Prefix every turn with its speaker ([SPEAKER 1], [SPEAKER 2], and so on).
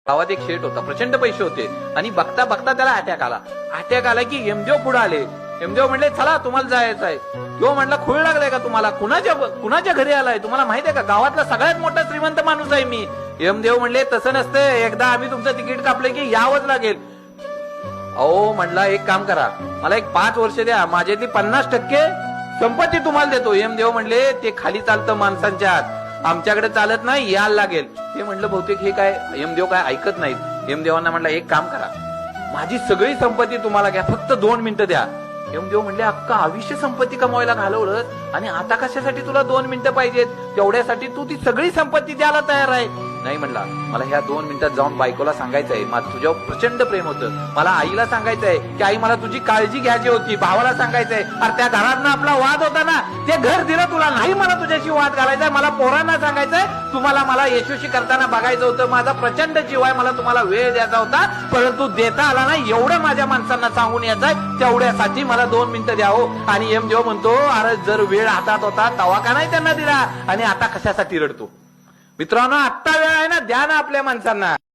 [SPEAKER 1] गावात एक शेठ होता, प्रचंड पैसे होते आणि बघता बघता त्याला अटॅक आला की यमदेव पुढे आले. यमदेव म्हणले चला तुम्हाला जायचं आहे. तो म्हणला खूळ लागलाय का तुम्हाला, कुणाच्या घरी आलाय, तुम्हाला माहित आहे का गावातला सगळ्यात मोठा श्रीमंत माणूस आहे मी. यमदेव म्हणले तसं नसतं, एकदा आम्ही तुमचं तिकीट कापलं की यावंच लागेल. अहो म्हणला एक काम करा, मला एक 5 वर्ष द्या, माझ्यातली 50% संपत्ती तुम्हाला देतो. यमदेव म्हणले ते खाली चालतं माणसांच्या आत, आमच्याकडे चालत नाही, यायला लागेल. ते म्हणलं बहुतेक हे काय यमदेव काय ऐकत नाहीत. यमदेवांना म्हणला एक काम करा, माझी सगळी संपत्ती तुम्हाला घ्या, फक्त 2 मिनिटं द्या. यमदेव म्हणले अख्खं आयुष्य संपत्ती कमवायला घालवलं आणि आता कशासाठी तुला 2 मिनिटं पाहिजेत, तेवढ्यासाठी तू ती सगळी संपत्ती द्यायला तयार आहे. नाही म्हणला, मला ह्या 2 मिनिटात जाऊन बायकोला सांगायचंय माझं तुझ्यावर प्रचंड प्रेम होतं, मला आईला सांगायचंय की आई मला तुझी काळजी घ्यायची होती, भावाला सांगायचंय, अरे त्या घरात आपला वाद होता ना, ते घर दिलं तुला, नाही मला तुझ्याशी वाद घालायचाय, मला पोरांना सांगायचंय तुम्हाला मला यशस्वी करताना बघायचं होतं, माझा प्रचंड जीव आहे, मला तुम्हाला वेळ द्यायचा होता, परंतु देता आला नाही, एवढं माझ्या माणसांना सांगून यायचंय, तेवढ्यासाठी मला 2 मिनिटं द्यावं. आणि यमदेव म्हणतो अरे जर वेळ हातात होता तवा का नाही त्यांना दिला आणि आता कशासाठी रडतो. मित्रांनो आत्ता वेळ आहे ना, द्या ना आपल्या माणसांना.